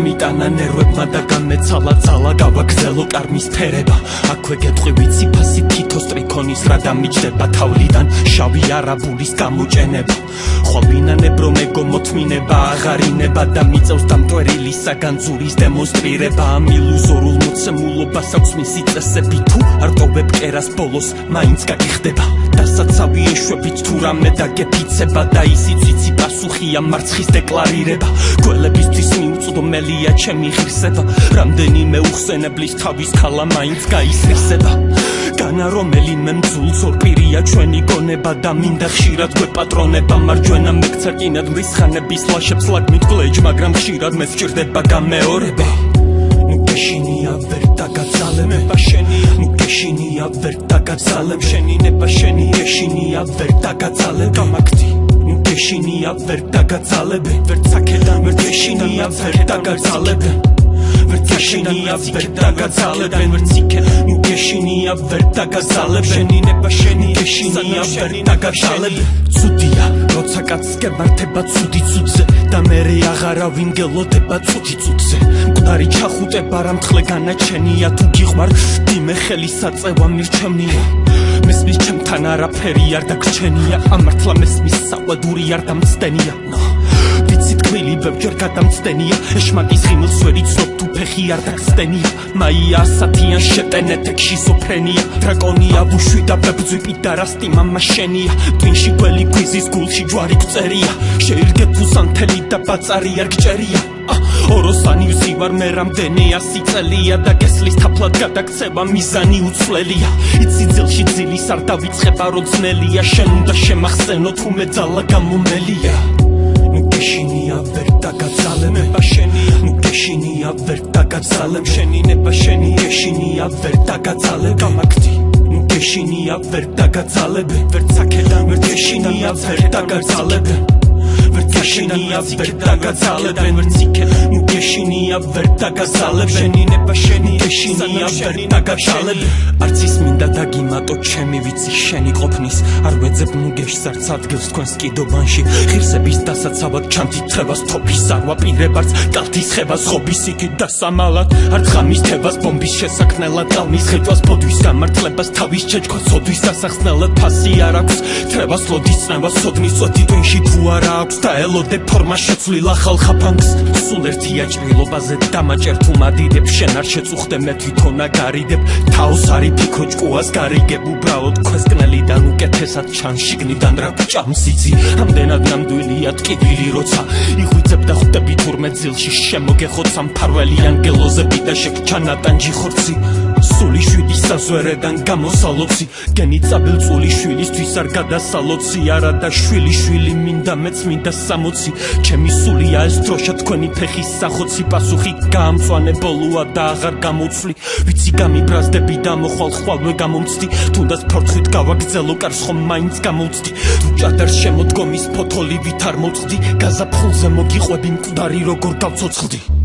გამიტანა ნერვებმა და გამეცალა ძალა გავაგზელო კარმის ფერება აქვე გეტყვი ვიცი ფასი თითოს ტრიქონის რა დამიჯდება თავლიდან შავი არაბულის გამოჭენება ხვავინანებრო მეგო მოთმინება აღარინება და მიწევს დამტვერილი საგანძურის დემონსტრირება ამ ილუზორულ მოცემულობას აქვს მისი წესები თუ არ ტოვებ კერას ბოლოს მაინც გაგიხდება დასაცავი ეშვებით თუ რამე დაგეფიცება და ისიც ვიცი პასუხია მარცხის დეკლარირება გველებისთვის მიუწვდომელია ჩემი ღირსება რამდენიმე უხსენებლის თავის ქალა მაინც გაისრისება განა რომელიმე მძულს ორპირია ჩვენი გონება და მინდა ხშირად გვეპატრონება მარჯვენა მეკცერკინად მრისხანების ლაშებს ლაგმით გლეჯ მაგრამ ხშირად მე ვჭირდება გამეორება გეშინია ვერ დაგაცალებ შენია გეშინია ვერ დაგაცალებ შენი ნება შენი გეშინია ვერ დაგაცალებ გამაგდი გეშინია ვერ დაგაცალებ ვერ ცაკედან ვერ გეშინია ვერ დაგაცალებ ვერ გეშინია ვერ დაგაცალებ ვერ ციკე გეშინია ვერ დაგაცალებ შენი ნება შენი გეშინია ვერ დაგაცალებ ცუდია როცა კაცს გემართება ცუდი ცუდზე და მერე აღარავინ გელოდება ცუდი ცუდზე მკვდარი ჩახუტება რამთხლე განაჩენია თუ გიყვარ დიმე ხელის საწევა მირჩევნია მესმის ჩემთან არაფერი არ დაგრჩენია ამართლა მესმის საყვედური არ დამცდენია ვიცი თქმილი ბევრჯერ გადამცდენია ეშმაკის ღიმილს ვერ იცნობ თუ ფეხი არ დაგცდენია მაია ასათიან შეტენეთ ექშიზოფრენია დრაკონია ვუშვი და ბებძვიპი და რასტი მამა შენია ტვინში გველი გვიზის გულში ჯვარი გწერია შეირგებ უსანთელი და ბაწარი არ გჭერია ოროსანი ვზივარ მე რამდენია სიწელია და გესლის თაფლად გადაქცევა მიზანი უცვლელია იცი ძილში ძილის არ დავიწყება რო ძნელია შენ უნდა შემახსენო თუ მე ძალა გამომელია გეშინია ვერ დაგაცალებ შენია გეშინია ვერ დაგაცალებ შენი ნება შენი გეშინია ვერ დაგაცალებ გამაგდი გეშინია ვერ დაგაცალებ ვერ ცაკედან ვერ გეშინია ვერ დაგაცალებ ვერ გეშინია ვერ დაგაცალებ ვერ ციკე გეშინია ვერ დაგაცალებ შენი ნება შენი გეშინია ვერ დაგაცალებ არც ის მინდა დაგიმატო ჩემი ვიცი შენი ყოფნის არ ვეძებ ნუგეშს არც ადგილს თქვენს კიდობანში ღირსების დასაცავად ჩანთითრებას თოფის არ ვაპირებარც კალთის ხებას ხობის იქით დასამალად არ თხამის თებას ბომბის შესაქმნელად ტალმის ხეჭვას ბოდვის გამართლებას თავის ჩეჭქვას სოდვის დასახსნელად ფასი არ აქვს თრებას ლოდის წნევას სოდნის წოთი ტვინში თუ არა აქვს და ელოდე ფორმა შეცვლილ ახალ ხაფანგს სულ ერთია ჭრილობაზე დამაჭერ თუ მადიდებ შენ არ შეწუხდე მე თვითონ აგარიდებ თავს არი ფიქო ჭკუას გარიგებ უბრალოდ ქვესკნელიდან უკეთესად ჩანს შიგნიდან რა ჭამს იცი ამდენად ნამდვილია ტკივილი როცა იღვიძებ და ხვდები თურმე ძილში შემოგეხოცა მფარველი ანგელოზები და შეგჩანა ტანჯი ხორცი სული შვიდი საზვერედან გამოსალოცი გენი წაბილ წული შვილისთვის არ გადასალოცი არა და შვილი მინდა მეც მინდა სამოცი ჩემი სულია ეს დროშა თქვენი ფეხის სახოცი პასუხი გაამწვანე ბოლოა და აღარ გამოცვლი ვიცი გამიბრაზდები და მოხვალ ხვალვე გამომცდი თუნდაც ფორთხით გავაგზელო კარს ხომ მაინც გამოვცდი თუ ჭადარს შემოდგომის ფოთოლივით არ მოწყდი გაზაფხულზე მოგიყვები მკვდარი როგორ გავცოცხლდი